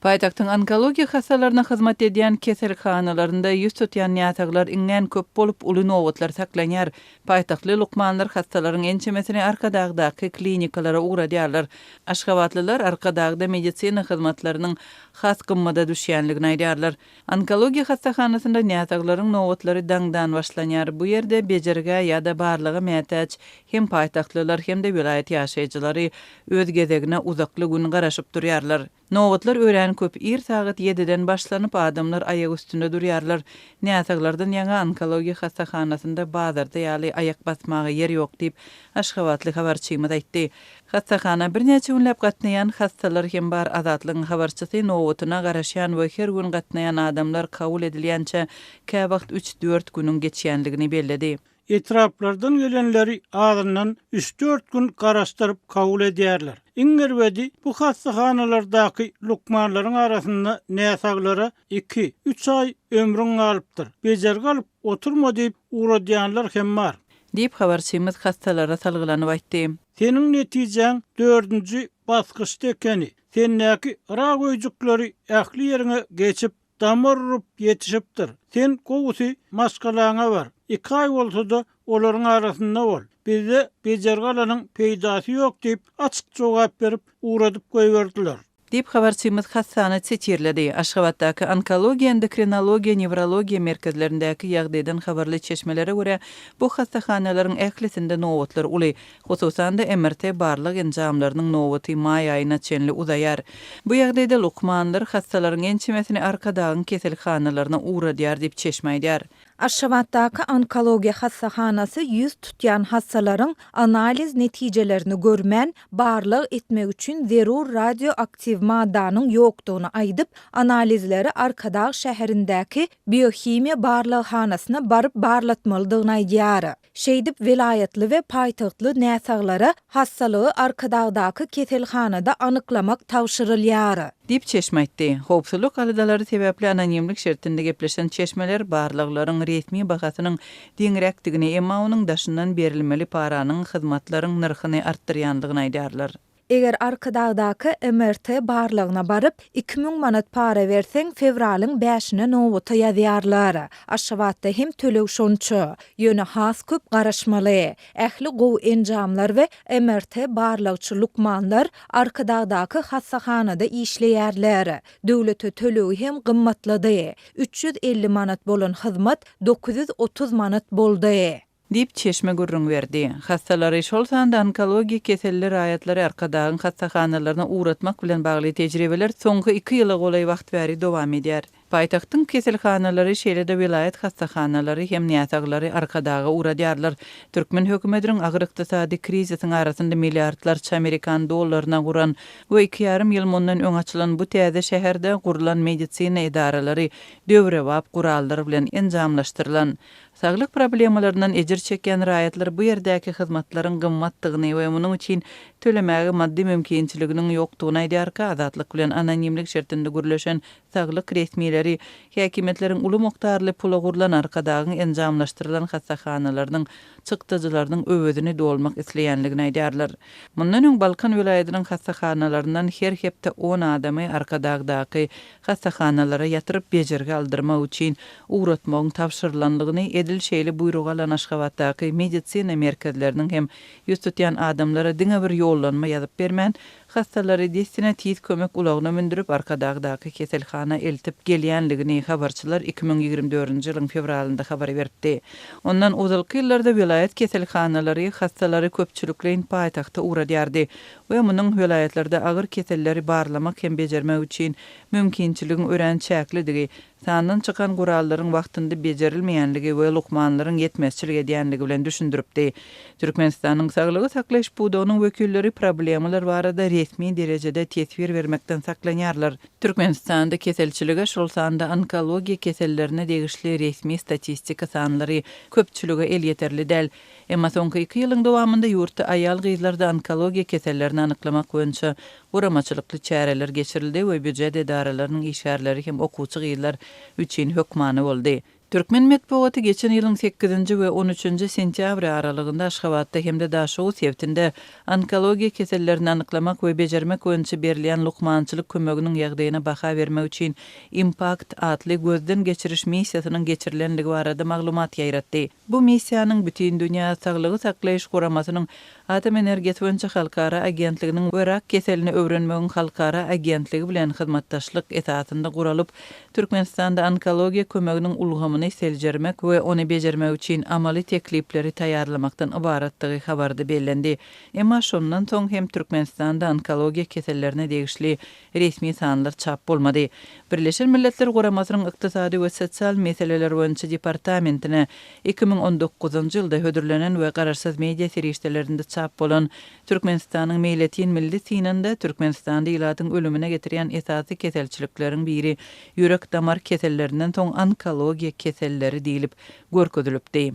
Paýtagtyň onkologiýa hastalarına hyzmat edýän keselhanalarynda ýüz tutýan ýataglar iňňen köp bolup uly nowatlar saklanýar. Paýtagtly Lukmanlar hastalaryň ençemesini arkadagdaky klinikalara uğradýarlar. Aşgabatlylar arkadagda medisina hyzmatlarynyň has gymmada düşýänligini aýdýarlar. Onkologiýa hastahanasynda ýataglaryň nowatlary daňdan başlanýar. Bu ýerde bejerge ýa-da barlygy mätäç hem paýtagtlylar hem de vilayet ýaşaýjylary öz gezegine uzakly gün garaşyp durýarlar. Nowatlar ören köp ir saat 7-den başlanyp adamlar aýak üstünde durýarlar. Näsaglardan ýa-da onkologiýa hastahanasynda bazarda ýaly aýak basmagy yer ýok diýip Aşgabatly habarçymyz aýtdy. Hastahana bir näçe günläp gatnaýan hastalar hem bar azatlygyň habarçysy nowatyna garaşýan we her gün gatnaýan adamlar kabul edilýänçe käbagt 3-4 günüň geçýänligini belledi. Etraplardan gelenleri adından 3-4 gün garaşdırıp kabul edýärler. İňerwedi bu hastahanalardaky lukmanlaryň arasynda näsaglara 2-3 ay ömrüň galypdyr. Bejer galyp oturma diýip uğradýanlar hem bar. Diýip habarçymyz hastalara salgylanyp aýtdy. Senin netijen 4-nji basgyçda ekeni. Sennäki rak öýjükleri ähli ýerine geçip damar urup yetişipdir. Sen gowusy maskalaňa bar. 2 ay bolsa da olaryň arasynda bol. Bizde bejergalanyň peýdasy ýok diýip açyk jogap berip uğradyp goýberdiler. Diýip habarçymyz hastany çetirledi. Aşgabatdaky onkologiýa, endokrinologiýa, neurologiýa merkezlerindäki ýagdaýdan habarly çeşmelere görä bu hastahanalaryň ählisinde nowatlar uly, hususan da MRT barlyk enjamlarynyň nowaty may aýyna çenli uzaýar. Bu ýagdaýda Lukmanlar hastalaryň ençemesini arkadagyň keselhanalaryna uğradýar diýip çeşmeýdýär. Aşgabatdaky onkologiýa hastahanasy ýüz tutýan hastalaryň analiz netijelerini görmän barlyk etmek üçin zerur radioaktiv maddanyň ýokdugyny aýdyp, analizleri Arkadag şäherindäki biohimiýa barlyghanasyna baryp barlatmalydygyny aýdýar. Şeýdip vilayetli we paýtagtly näsaglara hastalygy Arkadagdaky keselhanada anyklamak tawşyrylýar. Dip çeşmeýtdi. Howpsuzlyk alydalary sebäpli anonimlik şertinde gepleşen çeşmeler barlyklaryň resmi bahasynyň diňrekdigini emma onuň daşyndan berilmeli paranyň hyzmatlaryň narhyny artdyrýandygyny aýdýarlar. Eger Arkadagdaky MRT barlygyna baryp 2000 manat para berseň fevralyň 5-ine nowata ýazýarlar. Aşgabatda hem töleg şonça, ýöne has köp garaşmaly. Ähli gow enjamlar we MRT barlygçy Lukmanlar Arkadagdaky hastahanada işleýärler. Döwlete tölegi hem gymmatlady. 350 manat bolan hyzmat 930 manat boldy. Dip çeşme gurrun verdi. Hastalary şol sanda onkologiýa keseller aýatlary arkadagyň hastahanalarına uğratmak bilen bagly tejribeler soňky 2 ýyla golay wagt bäri dowam edýär. Paýtagtyň keselhanalary şeýlede vilayet hastahanalary hem näsaglary arkadaga uğradýarlar. Türkmen hökümetiniň agyr ykdysady krizisiň arasynda milliardlarça Amerikan dollaryna guran we 2,5 ýyl mundan öň açylan bu täze şäherde gurulan medisina edaralary döwrewap gurallar bilen enjamlaşdyrylan. Saglyk problemalaryndan ejir çekýän raýatlar bu ýerdäki hyzmatlaryň gymmatdygyny we munyň üçin tölemäge maddi mümkinçiliginiň ýokdugyny aýdýar. Azatlyk bilen anonimlik şertinde gürleşen saglyk resmiýetleri häkimetleriň uly mokdarly pula gurulan arkadagyň enjamlaşdyrylan hastahanalarynyň çykdyjylarynyň öwedini dolmak isleýänligini aýdýarlar. Mundan öň Balkan vilayetiniň hastahanalarynyň her hepde 10 adamy arkadagdaky hastahanalara ýatyryp bejerge aldyrmak üçin uğratmagyň tawşyrylandygyny edil şeýle buyrug alan Aşgabatdaky medisina merkezleriniň hem ýüz tutýan adamlara diňe bir ýollanma ýazyp bermän, hastalary destine tiz kömek ulagyna mündürip Arkadagdaky keselhana eltip gelýänligini habarçylar 2024-nji ýylyň fevralynda habar berdi. Ondan uzalky ýyllarda vilayet keselhanalary hastalary köpçülikleýin paýtagta uğradýardy we munyň vilayetlerde agyr keselleri barlamak hem bejermek üçin mümkinçiligiň ören çäklidigi, sandan çykan gurallaryň wagtynda bejerilmeýänligi we Lukmanlaryň ýetmezçilik edýänligi bilen düşündiripdi. Türkmenistanyň saglygy saklaş budagynyň wekilleri problemalar barada resmi derejede tesbir bermekden saklanýarlar. Türkmenistanda keselçilige şol sanda onkologiýa kesellerine degişli resmi statistika sanlary köpçüligi el ýeterli däl. Emma soňky 2 ýylyň dowamında ýurtda aýal gyzlarda onkologiýa kesellerini anyklamak boýunça uramaçylykly çäreler geçirildi we büdjet edaralarynyň işgärleri hem okuwçy gyzlar üçin hökmany boldy. Türkmen Medeniýeti geçen ýylyň 8-nji we 13-nji sentýabr aralygynda Aşgabatda hemde Daşow sebtinde onkologiýa kesellerini anyklamak we bejermek boýunça berilýän lukmançylyk kömeginiň ýagdaýyna baha bermek üçin Impact adly gözden geçiriş missiýasynyň geçirilenligi barada maglumat ýaýratdy. Bu missiýanyň bütün dünýä saglygy saklaýyş guramasynyň Atom Energeti boýunça halkara agentliginiň Irak keselini öwrenmegiň halkara agentligi bilen hyzmatdaşlyk esasynda guralyp, Türkmenistanda onkologiýa kömeginiň ulgamyny seljermek we ony bejermek üçin amaly teklipleri taýýarlamakdan ibaratlygy habarda bellendi. Emma şondan soň hem Türkmenistanda onkologiýa kesellerine degişli resmi sanlar çap bolmady. Birleşen Milletler Guramasynyň ykdysady we sosial meseleler boýunça departamentine 2019-njy ýylda hödürlenen we gararsyz media serişdelerinde çap bolan Türkmenistanyň Meýletin milli synynda Türkmenistanda ýylatyň ölümine getirýän esasy keselçilikleriň biri ýürek damar kesellerinden soň onkologiýa keselleri diýilip görkezilipdi.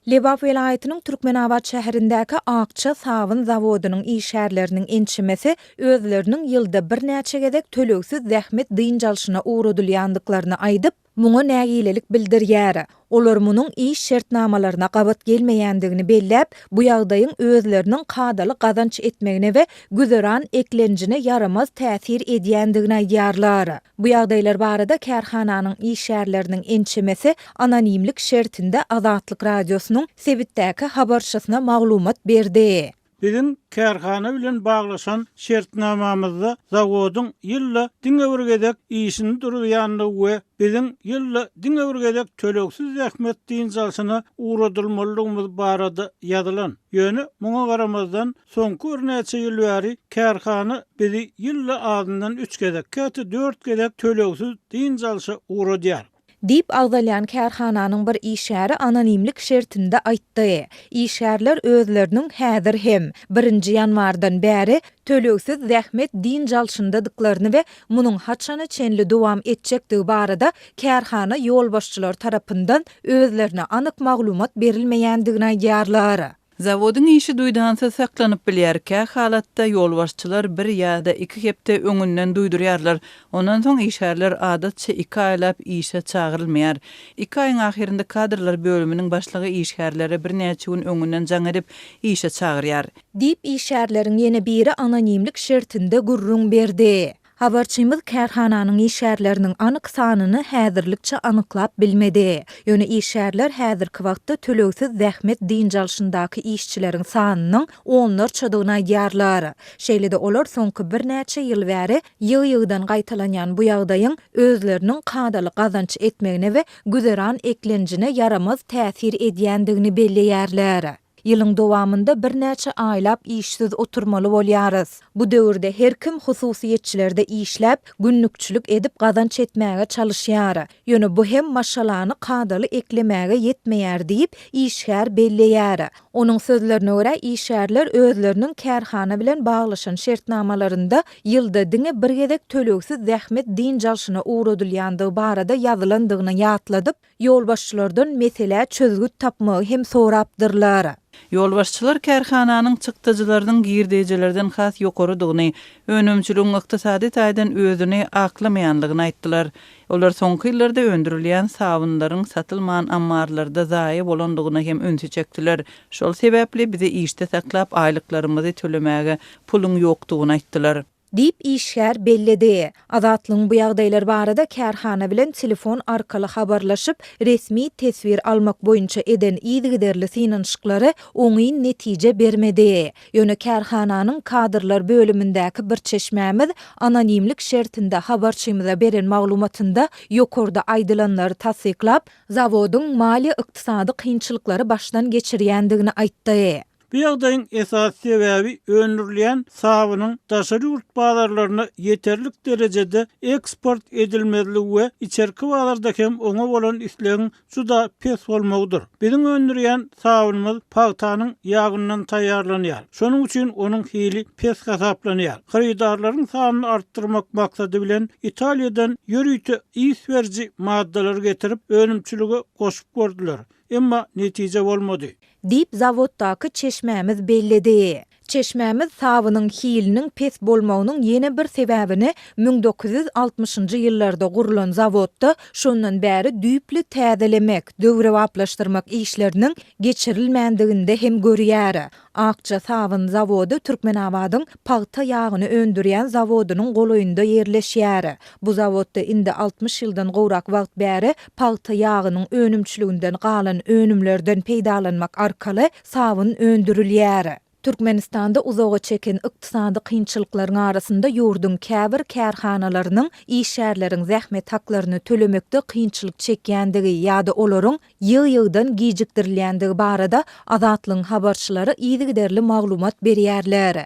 Lebap welaýatynyň Türkmenabad şäherindäki Akça sabun zawodynyň işärleriniň ençimesi özleriniň ýylda bir näçe gezek töleksiz zähmet dynjalşyna uğradylýandyklaryny aýdyp, muňa nägilelik bildirýär. Olar munyň iş şertnamalaryna gabat gelmeýändigini belläp, bu ýagdaýyň özleriniň kadaly gazanç etmegine we güzeran eklenjine yaramaz täsir edýändigini aýdýarlar. Bu ýagdaýlar barada kärhananyň işärleriniň ençemesi anonimlik şertinde Azatlyk radiosynyň sebitdäki habarçysyna maglumat berdi. Bizim kärhana bilen baglaşan şertnamamyzda zawodyň ýylla diňewirgedek işini durýanlygy we bizim ýylla diňewirgedek töleksiz zähmet dynjalşyna uğradylmalygymyz barada ýazylan. Ýöne muňa garamazdan soňky bir näçe ýyl bäri kärhana bizi ýylla adyndan 3 gezek, käte 4 gezek töleksiz dynjalşa uğradýar. Dip agdalyan kärhananyň bir işäri anonimlik şertinde aýtdy. İşärler özleriniň häzir hem 1-nji ýanwardan bäri töleksiz zähmet dynjalşyndadyklaryny we munyň haçany çenli dowam etjekdigi barada kärhana ýolbaşçylar tarapyndan özlerine anyk maglumat berilmeýändigini aýdýarlar. Zawodun işi duýdansa saklanyp bilýärkä halatda ýolbaşçylar bir ýa-da 2 hepde öňünden duýdurýarlar. Ondan soň işärler adatça 2 aýlap işe çagyrylmaýar. 2 aýyň ahirinde kadrlar bölüminiň başlygy işärleri bir näçe gün öňünden jaň edip işe çagyrýar. Dip işärleriň ýene biri anonimlik şertinde gurrun berdi. Habarçymyz kärhananyň işärleriniň anyk sanyny häzirlikçe anyklap bilmedi. Ýöne işärler häzirki wagtda töleksiz zähmet dynjalşyndaky işçileriň sanynyň onlarçadygyny aýdýarlar. Şeýle-de olar soňky bir näçe ýyl bäri ýygy-ýygydan gaýtalanýan bu ýagdaýyň özleriniň kadaly gazanç etmegine we güzeran eklenjine yaramaz täsir edýändigini belleýärler. Ýylyň dowamında bir näçe aýlap işsiz oturmaly bolýarys. Bu döwürde her kim hususiýetçilerde işläp, günnükçilik edip gazanç etmäge çalyşýar. Ýöne bu hem maşalany kadaly eklemäge ýetmeýär diýip işgär belleýär. Onuň sözlerine görä işgärler özleriniň kärhana bilen baglaşan şertnamalarynda ýylda diňe bir gezek töleksiz zähmet dynjalşyna uğradylýandygy barada ýazylandygyny ýatladyp, ýolbaşçylardan mesele çözgüt tapmagy hem sorapdyrlar. Ýolbaşçylar kärhananyň çykdyjylarynyň girdijelerden has ýokarydygyny, önümçülüğün ykdysady taýdan özüni aklamaýanlygyny aýtdylar. Olar soňky ýyllarda öndürilýän sabunlaryň satylman ammarlarda zaýy bolandygyny hem öňe çekdiler. Şol sebäpli bizi işde saklap aýlyklarymyzy tölemäge puluň ýokdugyny aýtdylar. Dip işgär belledi. Azatlyň bu ýagdaýlar barada kärhana bilen telefon arkaly habarlaşyp resmi tesvir almak boýunça eden ýygyderli synanyşyklary oňy netije bermedi. Ýöne kärhananyň kadrlar bölümindäki bir çeşmämiz anonimlik şertinde habarçymyza beren maglumatynda ýokarda aýdylanlary tasdiklap, zawodyň mali ykdysady kynçylyklary başdan geçirýändigini aýtdy. Bu ýagdaýyň esas sebäbi öndürilýän sabunyň daşary ýurt bazarlaryna ýeterlik derejede eksport edilmezligi we içerki bazarda hem oňa bolan islegiň juda pes bolmagydyr. Biziň öndürýän sabunymyz paýtanyň ýagyndan taýýarlanýar. Şonuň üçin onuň hili pes hesaplanýar. Hyrydarlaryň sanyny artdyrmak maksady bilen Italiýadan ýörüýte isberji maddalar getirip önümçülüge goşup gördüler. Emma netije bolmady. Dip zavoddaky çeşmämiz belledi. Çeşmämiz sawynyň hiliniň pes bolmagynyň ýene bir sebäbini 1960-njy ýyllarda gurulan zawodda şondan bäri düýpli täzelemek, döwrewaplaşdyrmak işleriniň geçirilmändiginde hem görýär. Akça sawyn zawody Türkmenabadyň paýta ýagyny öndürýän zawodynyň golaýynda ýerleşýär. Bu zawodda indi 60 ýyldan gowrak wagt bäri paýta ýagynyň önümçiliginden galan önümlerden peýdalanmak arkaly sawyn öndürilýär. Türkmenistanda uzağa çeken ykdysady kynçylyklaryň arasynda ýurdun käbir kärhanalarynyň işärleriň zähmet haklaryny tölemekde kynçylyk çekýändigi ýa-da olaryň ýyl-ýyldan gijikdirilýändigi barada Azatlyň habarçylary ýygy-derli maglumat berýärler.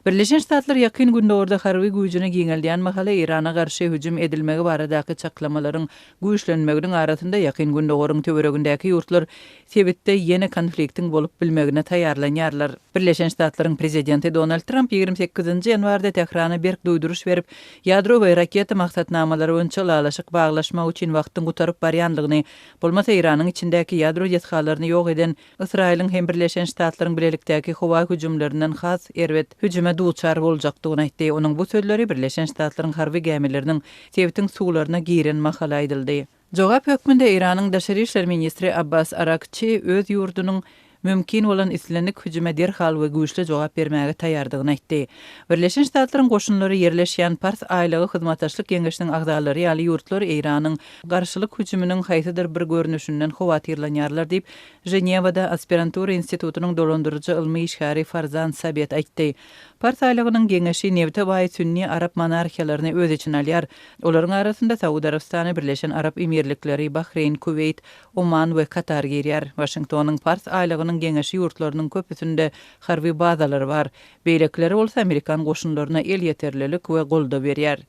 Birleşen Ştatlar ýakyn günde orada harby güýjüne giňeldiýän mahala Irana garşy hüjüm edilmegi baradaky çaklamalaryň güýçlenmeginiň arasynda ýakyn günde goryň töweregindäki ýurtlar sebitde ýene konfliktiň bolup bilmegine taýýarlanýarlar. Birleşen Ştatlaryň prezidenti Donald Trump 28-nji ýanwarda Tehrana berk duýduruş berip, ýadro we raketa maksatnamalary öňçe alaşyk baglaşmak üçin wagtyň gutaryp barýanlygyny, bolmasa Iranyň içindäki ýadro ýetgalaryny ýok eden Israýlyň hem Birleşen Ştatlaryň bilelikdäki howa hüjümlerinden has erwet hüjüme duçar boljakdygyny aýtdy. Onuň bu sözleri Birleşen Ştatlaryň harby gemileriniň sebitiň suwlaryna giren mahala aýdyldy. Jogap hökmünde Iranyň daşary işler ministri Abbas Arakçy öz ýurdunyň mümkin olan islenlik hüjüme derhal we güýçli jogap bermäge taýýardygyny aýtdy. Birleşen Ştatlaryň goşunlary ýerleşýän Pars aýlygy hyzmatdaşlyk geňeşiniň agdalary ýaly ýurtlar Iranyň garşylyk hüjüminiň haýsydyr bir görnüşinden howatyrlanýarlar diýip Ženewada Aspirantura institutunyň dolandyrjy ilmi işgäri Farzan Sabet aýtdy. Pars aýlygynyň geňeşi Nevte baý sünni Arap monarhiýalaryny öz içine alýar. Olaryň arasynda Saudy Arabistany, Birleşen Arap Emirlikleri, Bahreyn, Kuveyt, Oman we Katar girýär. Washingtonyň Pars aýlygynyň geňeşi ýurtlarynyň köpüsinde harby bazalary bar. Beýlekleri bolsa Amerikan goşunlaryna el ýeterlilik we golda berýär.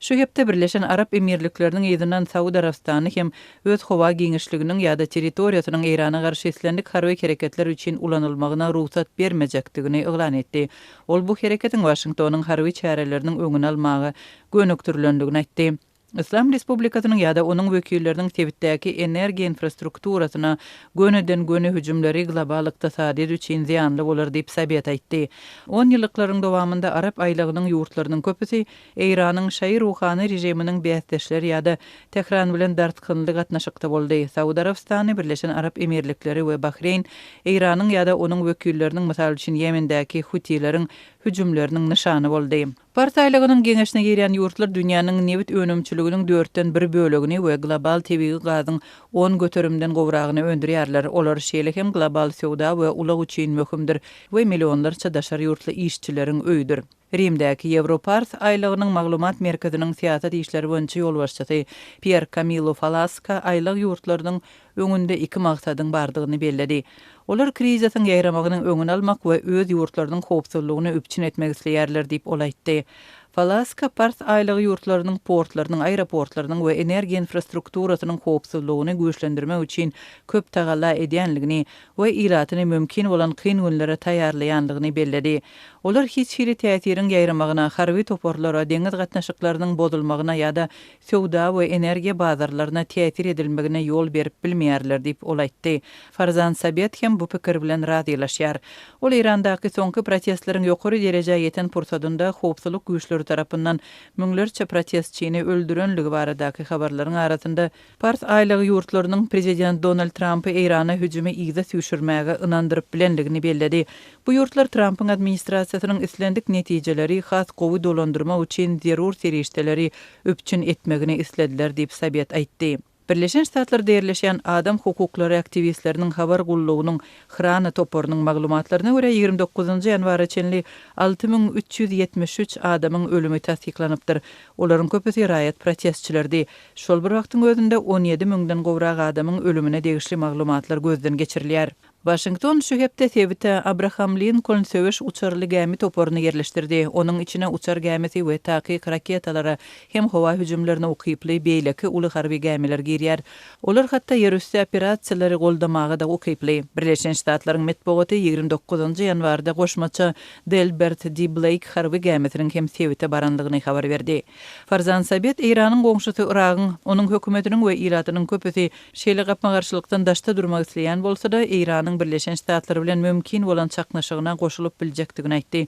Şu hepde Birleşen Arap Emirlikleriniň ýygynyň Saudy Arabistany hem öz howa giňişliginiň ýa-da territoriýasynyň Irana garşy islendik harby hereketler üçin ulanylmagyna ruhsat bermejekdigini eglan etdi. Ol bu hereketin Washingtonyň harby çäreleriniň öňüni almagy gönükdirilendigini aýtdy. İslam Respublikasynyň ýa-da onuň wekilleriniň sebitdäki energiýa infrastrukturasyna göne hüjümleri global ykdysady üçin ziýanly bolar diýip Sabet aýtdy. 10 ýyllyklaryň dowamında Arap aýlygynyň ýurtlarynyň köpüsi Iranyň şaýy ruhany rejiminiň bäsdeşleri ýa-da Tehran bilen dartykynly gatnaşykda boldy. Saudy Arabistany, Birleşen Arap Emirlikleri we Bahreyn Iranyň ýa-da onuň wekilleriniň mysal üçin Ýemendäki Hutyleriň hüjümleriniň nyşany boldy. Pars aýlygynyň geňeşine girýän ýurtlar dünýäniň newit önümçiliginiň 4den 1 bölegini we global tebii gazyň 10 götürümden gowragyny öndürýärler. Olar şeýle hem global sowda we ulag üçin möhümdir we millionlarça daşary ýurtly işçileriň öýüdür. Rimdäki Europars aýlygynyň maglumat merkeziniň siýasat işleri boýunça ýolbaşçysy Pierre Camillo Falaska aýlyg ýurtlarynyň öňünde iki maksadyň bardygyny belledi. Olar kriziň ýaýramagynyň öňüni almak we öz ýurtlarynyň howpsuzlygyny öpçün etmek isleýärler diýip ol aýtdy. Falaska Pars aýlygy ýurtlarynyň portlarynyň, aeroportlarynyň we energiýa infrastrukturasynyň howpsuzlygyny güýçlendirmek üçin köp tagalla edýänligini we iratyny mümkin bolan kyn günlere taýýarlaýanlygyny belledi. Olar hiç biri täsiriň ýaýramagyna, harby toporlara, deňiz gatnaşyklarynyň bozulmagyna ýa-da sowda we energiýa bazarlaryna täsir edilmegine ýol berip bilmeýärler diýip ol aýtdy. Farzan Sabet hem bu pikir bilen razylaşýar. Ol Irandaky soňky protestleriň ýokary derejä ýeten pursadynda howpsuzlyk güýçleri tarapyndan müňlerçe protestçini öldürenligi baradaky habarlaryň arasynda Pars aýlygy ýurtlarynyň prezident Donald Trumpy Irana hüjümi ýygyda süýşürmäge ynandyryp bilenligini belledi. Bu ýurtlar Trumpyň administrasiýasynyň islendik netijeleri has gowy dolandyrma üçin zerur serişdeleri öpçün etmegini islediler diýip Sabet aýtdy. Birleşen Ştatlarda ýerleşýän adam hukuklary aktivistleriniň habar gullugynyň Hrana toporunyň maglumatlaryna görä 29-njy ýanwara çenli 6373 adamyň ölümi tasdiklanypdyr. Olaryň köpüsi raýat protestçilerdi. Şol bir wagtyň özünde 17 000den gowrak adamyň ölümine degişli maglumatlar gözden geçirilýär. Washington şu hepde tebite Abraham Lincoln söwüş uçarly gämi toporunu yerleşdirdi. Onun içine uçar gämesi we takyk raketalara hem howa hüjümlerini okyply beýleki uly harby gämiler girýär. Olar hatda ýerüstü operasiýalary goldamaga da okyply. Birleşen Ştatlaryň metbuaty 29-njy ýanwarda goşmaça Delbert D. Blake harby gämesiniň hem tebite barandygyny habar berdi. Farzan Sabit Iranyň goňşusy Iragyň, onuň hökümetiniň we iratynyň köpüsi şeýle gapma garşylykdan daşda durmak isleýän bolsa da Iranyň Birleşen Ştatlary bilen mümkin bolan çaknaşygyna goşulyp biljekdigini aýtdy.